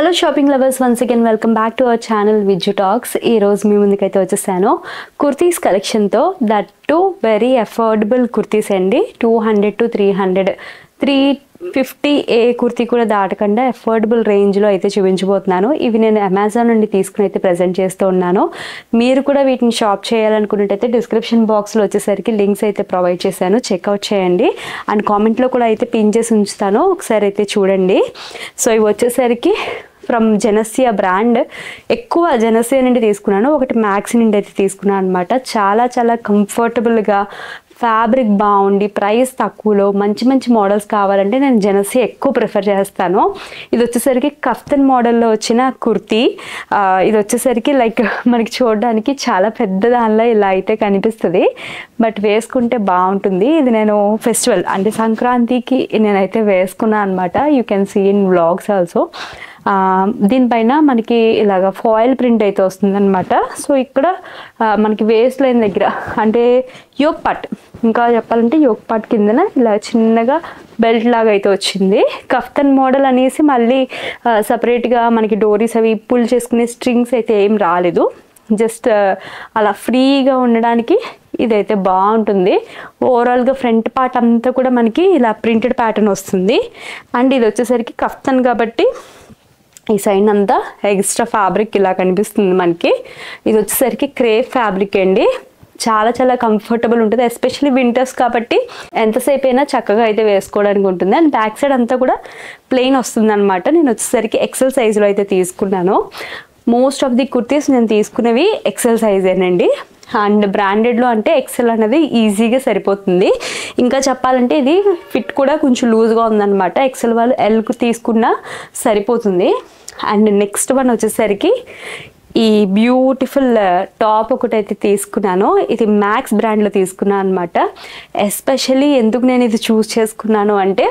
Hello shopping lovers, once again welcome back to our channel Vijju talks. ఈరోజు మీ ముందుకైతే వచ్చేసాను కుర్తీస్ కలెక్షన్తో. That too very affordable kurtis అండి. 200 to 300, 350 ఏ కుర్తీ కూడా దాటకుండా అఫోర్డబుల్ రేంజ్లో అయితే చూపించబోతున్నాను. ఇవి నేను అమెజాన్ నుండి తీసుకుని అయితే ప్రజెంట్ చేస్తూ ఉన్నాను. మీరు కూడా వీటిని షాప్ చేయాలనుకున్నట్టయితే డిస్క్రిప్షన్ బాక్స్లో వచ్చేసరికి లింక్స్ అయితే ప్రొవైడ్ చేశాను, చెక్అవుట్ చేయండి. అండ్ కామెంట్లో కూడా అయితే పిన్ చేసి ఉంచుతాను, ఒకసారి అయితే చూడండి. సో ఇవి వచ్చేసరికి ఫ్రమ్ జెనసియా బ్రాండ్. ఎక్కువ జెనసియా నుండి తీసుకున్నాను, ఒకటి మ్యాక్స్ నుండి అయితే తీసుకున్నాను అనమాట. చాలా చాలా కంఫర్టబుల్గా, ఫ్యాబ్రిక్ బాగుండి, ప్రైస్ తక్కువలో మంచి మంచి మోడల్స్ కావాలంటే నేను జెనసియా ఎక్కువ ప్రిఫర్ చేస్తాను. ఇది వచ్చేసరికి కఫ్తన్ మోడల్లో వచ్చిన కుర్తీ. ఇది వచ్చేసరికి లైక్ మనకి చూడడానికి చాలా పెద్ద దానిలో ఇలా అయితే కనిపిస్తుంది, బట్ వేసుకుంటే బాగుంటుంది. ఇది నేను ఫెస్టివల్ అంటే సంక్రాంతికి నేనైతే వేసుకున్నాను అనమాట. You can see in vlogs also. దీనిపైన మనకి ఇలాగ ఫాయిల్ ప్రింట్ అయితే వస్తుందన్నమాట. సో ఇక్కడ మనకి వేస్ట్ లైన్ దగ్గర అంటే యోక్ పార్ట్, ఇంకా చెప్పాలంటే యోక్ పార్ట్ కిందన ఇలా చిన్నగా బెల్ట్ లాగా అయితే వచ్చింది. కఫ్తన్ మోడల్ అనేసి మళ్ళీ సపరేట్గా మనకి డోరీస్ అవి పుల్ చేసుకునే స్ట్రింగ్స్ అయితే ఏం రాలేదు. జస్ట్ అలా ఫ్రీగా ఉండడానికి ఇదైతే బాగుంటుంది. ఓవరాల్గా ఫ్రంట్ పార్ట్ అంతా కూడా మనకి ఇలా ప్రింటెడ్ ప్యాటర్న్ వస్తుంది. అండ్ ఇది వచ్చేసరికి కఫ్తన్ కాబట్టి ఈ సైడ్ అంతా ఎక్స్ట్రా ఫ్యాబ్రిక్ ఇలా కనిపిస్తుంది మనకి. ఇది వచ్చేసరికి క్రేప్ ఫ్యాబ్రిక్ అండి. చాలా చాలా కంఫర్టబుల్ ఉంటుంది, ఎస్పెషల్లీ వింటర్స్ కాబట్టి ఎంతసేపు అయినా చక్కగా అయితే వేసుకోవడానికి ఉంటుంది. అండ్ బ్యాక్ సైడ్ అంతా కూడా ప్లెయిన్ వస్తుంది అనమాట. నేను వచ్చేసరికి ఎక్సెల్ సైజులో అయితే తీసుకున్నాను. మోస్ట్ ఆఫ్ ది కుర్తీస్ నేను తీసుకునేవి ఎక్సెల్ సైజేనండి. అండ్ బ్రాండెడ్లో అంటే ఎక్సెల్ అనేది ఈజీగా సరిపోతుంది. ఇంకా చెప్పాలంటే ఇది ఫిట్ కూడా కొంచెం లూజ్గా ఉందన్నమాట. ఎక్సెల్ వాళ్ళు ఎల్కు తీసుకున్నా సరిపోతుంది. అండ్ నెక్స్ట్ వన్ వచ్చేసరికి ఈ బ్యూటిఫుల్ టాప్ ఒకటైతే తీసుకున్నాను. ఇది మ్యాక్స్ బ్రాండ్లో తీసుకున్నాను అనమాట. ఎస్పెషల్లీ ఎందుకు నేను ఇది చూస్ చేసుకున్నాను అంటే,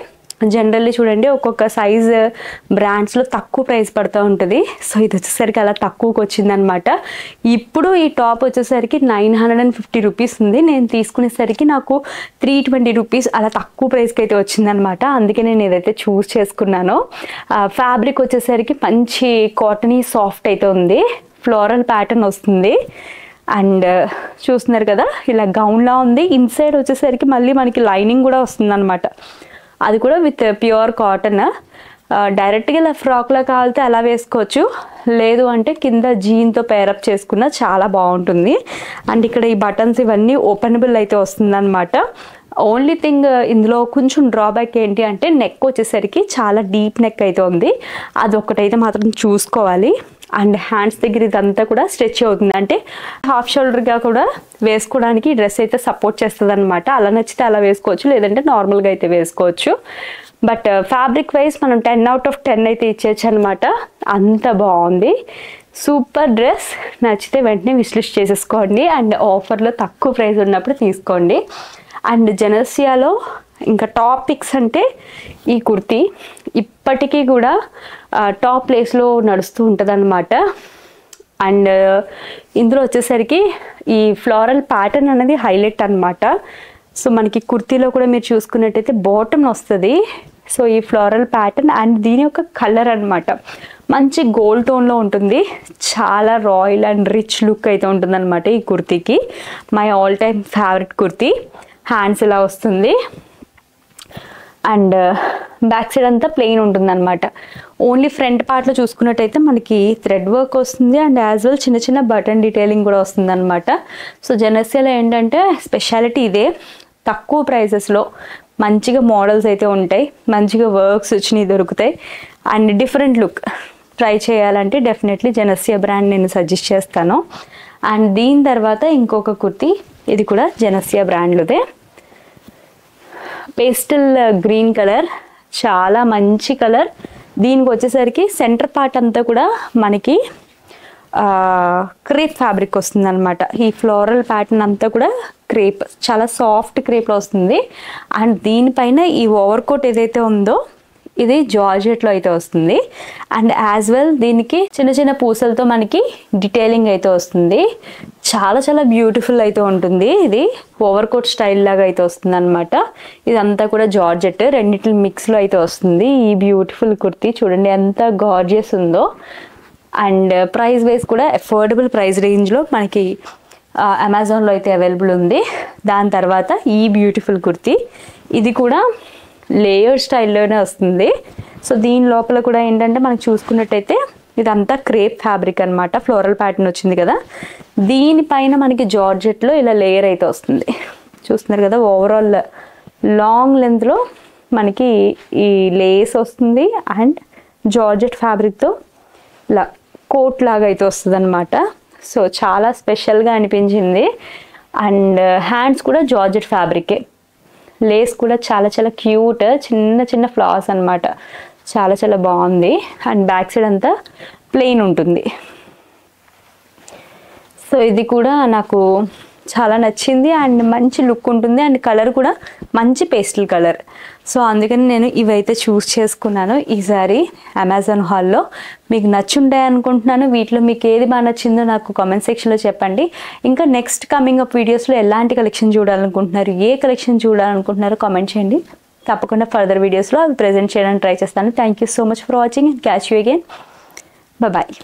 జనరల్లీ చూడండి ఒక్కొక్క సైజ్ బ్రాండ్స్లో తక్కువ ప్రైస్ పడుతూ ఉంటుంది. సో ఇది వచ్చేసరికి అలా తక్కువకి వచ్చిందనమాట. ఇప్పుడు ఈ టాప్ వచ్చేసరికి 950 రూపీస్ ఉంది. నేను తీసుకునేసరికి నాకు 320 రూపీస్ అలా తక్కువ ప్రైస్కి అయితే వచ్చిందనమాట. అందుకే నేను ఏదైతే చూస్ చేసుకున్నాను. ఫ్యాబ్రిక్ వచ్చేసరికి మంచి కాటనీ సాఫ్ట్ అయితే ఉంది, ఫ్లోరల్ ప్యాటర్న్ వస్తుంది. అండ్ చూస్తున్నారు కదా ఇలా గౌన్లా ఉంది. ఇన్సైడ్ వచ్చేసరికి మళ్ళీ మనకి లైనింగ్ కూడా వస్తుంది అనమాట. అది కూడా విత్ ప్యూర్ కాటన్. డైరెక్ట్గా ఇలా ఫ్రాక్లా కావాలితే అలా వేసుకోవచ్చు, లేదు అంటే కింద జీన్తో పేరప్ చేసుకున్న చాలా బాగుంటుంది. అండ్ ఇక్కడ ఈ బటన్స్ ఇవన్నీ ఓపెనబుల్ అయితే వస్తుందన్నమాట. ఓన్లీ థింగ్ ఇందులో కొంచెం డ్రాబ్యాక్ ఏంటి అంటే నెక్ వచ్చేసరికి చాలా డీప్ నెక్ అయితే ఉంది. అది ఒక్కటైతే మాత్రం చూసుకోవాలి. అండ్ హ్యాండ్స్ దగ్గర ఇదంతా కూడా స్ట్రెచ్ అవుతుంది, అంటే హాఫ్ షోల్డర్గా కూడా వేసుకోవడానికి డ్రెస్ అయితే సపోర్ట్ చేస్తుంది అనమాట. అలా నచ్చితే అలా వేసుకోవచ్చు, లేదంటే నార్మల్గా అయితే వేసుకోవచ్చు. బట్ ఫ్యాబ్రిక్ వైజ్ మనం 10 out of 10 అయితే ఇచ్చేయచ్చు అనమాట. అంత బాగుంది, సూపర్ డ్రెస్. నచ్చితే వెంటనే విశ్లిస్ట్ చేసేసుకోండి. అండ్ ఆఫర్లో తక్కువ ప్రైస్ ఉన్నప్పుడు తీసుకోండి. అండ్ జెనసియాలో ఇంకా టాప్ పిక్స్ అంటే ఈ కుర్తీ ఇప్పటికీ కూడా టాప్ ప్లేస్లో నడుస్తూ ఉంటుంది అనమాట. అండ్ ఇందులో వచ్చేసరికి ఈ ఫ్లోరల్ ప్యాటర్న్ అనేది హైలైట్ అనమాట. సో మనకి కుర్తీలో కూడా మీరు చూసుకున్నట్టయితే బాటమ్ వస్తుంది. సో ఈ ఫ్లోరల్ ప్యాటర్న్ అండ్ దీని యొక్క కలర్ అనమాట మంచి గోల్డ్ టోన్లో ఉంటుంది. చాలా రాయల్ అండ్ రిచ్ లుక్ అయితే ఉంటుంది అనమాట ఈ కుర్తీకి. My all time favourite kurti. Hands ఇలా వస్తుంది అండ్ బ్యాక్ సైడ్ అంతా ప్లెయిన్ ఉంటుంది అనమాట. ఓన్లీ ఫ్రంట్ పార్ట్లో చూసుకున్నట్టయితే మనకి థ్రెడ్ వర్క్ వస్తుంది అండ్ యాజ్ వెల్ చిన్న చిన్న బటన్ డీటెయిలింగ్ కూడా వస్తుంది అనమాట. సో జెనసియాలో ఏంటంటే స్పెషాలిటీ ఇదే, తక్కువ ప్రైజెస్లో మంచిగా మోడల్స్ అయితే ఉంటాయి, మంచిగా వర్క్స్ వచ్చినవి దొరుకుతాయి. అండ్ డిఫరెంట్ లుక్ ట్రై చేయాలంటే డెఫినెట్లీ జెనసియా బ్రాండ్ నేను సజెస్ట్ చేస్తాను. అండ్ దీని తర్వాత ఇంకొక కుర్తీ, ఇది కూడా జెనసియా బ్రాండ్లోదే. పేస్టల్ గ్రీన్ కలర్, చాలా మంచి కలర్. దీనికి వచ్చేసరికి సెంటర్ పార్ట్ అంతా కూడా మనకి క్రేప్ ఫ్యాబ్రిక్ వస్తుంది అనమాట. ఈ ఫ్లోరల్ ప్యాటర్న్ అంతా కూడా క్రేప్, చాలా సాఫ్ట్ క్రేప్లో వస్తుంది. అండ్ దీనిపైన ఈ ఓవర్ కోట్ ఏదైతే ఉందో ఇది జార్జెట్లో అయితే వస్తుంది. అండ్ యాజ్ వెల్ దీనికి చిన్న చిన్న పూసలతో మనకి డీటెయిలింగ్ అయితే వస్తుంది. చాలా చాలా బ్యూటిఫుల్ అయితే ఉంటుంది. ఇది ఓవర్ కోట్ స్టైల్ లాగా అయితే వస్తుంది అనమాట. ఇదంతా కూడా జార్జెట్ రెండిటి మిక్స్లో అయితే వస్తుంది. ఈ బ్యూటిఫుల్ కుర్తీ చూడండి ఎంత గార్జియస్ ఉందో. అండ్ ప్రైస్ వైజ్ కూడా అఫోర్డబుల్ ప్రైస్ రేంజ్లో మనకి అమెజాన్లో అయితే అవైలబుల్ ఉంది. దాని తర్వాత ఈ బ్యూటిఫుల్ కుర్తీ, ఇది కూడా లేయర్ స్టైల్లోనే వస్తుంది. సో దీని లోపల కూడా ఏంటంటే మనకు చూసుకున్నట్టయితే ఇదంతా క్రేప్ ఫ్యాబ్రిక్ అనమాట. ఫ్లోరల్ ప్యాటర్న్ వచ్చింది కదా, దీనిపైన మనకి జార్జెట్లో ఇలా లేయర్ అయితే వస్తుంది. చూస్తున్నారు కదా, ఓవరాల్ లాంగ్ లెంత్లో మనకి ఈ లేస్ వస్తుంది అండ్ జార్జెట్ ఫ్యాబ్రిక్తో ఇలా కోట్ లాగా అయితే వస్తుంది అనమాట. సో చాలా స్పెషల్గా అనిపించింది. అండ్ హ్యాండ్స్ కూడా జార్జెట్ ఫ్యాబ్రికే, లేస్ కూడా చాలా చాలా క్యూట్, చిన్న చిన్న ఫ్లవర్స్ అనమాట. చాలా చాలా బాగుంది. అండ్ బ్యాక్ సైడ్ అంతా ప్లెయిన్ ఉంటుంది. సో ఇది కూడా నాకు చాలా నచ్చింది అండ్ మంచి లుక్ ఉంటుంది. అండ్ కలర్ కూడా మంచి పేస్టల్ కలర్. సో అందుకని నేను ఇవైతే చూస్ చేసుకున్నాను ఈసారి అమెజాన్ హాల్లో. మీకు నచ్చుంటాయి అనుకుంటున్నాను. వీటిలో మీకు ఏది బాగా నచ్చిందో నాకు కామెంట్ సెక్షన్లో చెప్పండి. ఇంకా నెక్స్ట్ కమింగ్ అప్ వీడియోస్లో ఎలాంటి కలెక్షన్ చూడాలనుకుంటున్నారు, ఏ కలెక్షన్ చూడాలనుకుంటున్నారో కామెంట్ చేయండి. తప్పకుండా ఫర్దర్ వీడియోస్లో అవి ప్రెజెంట్ చేయడానికి ట్రై చేస్తాను. Thank you so much for watching and catch you again. Bye.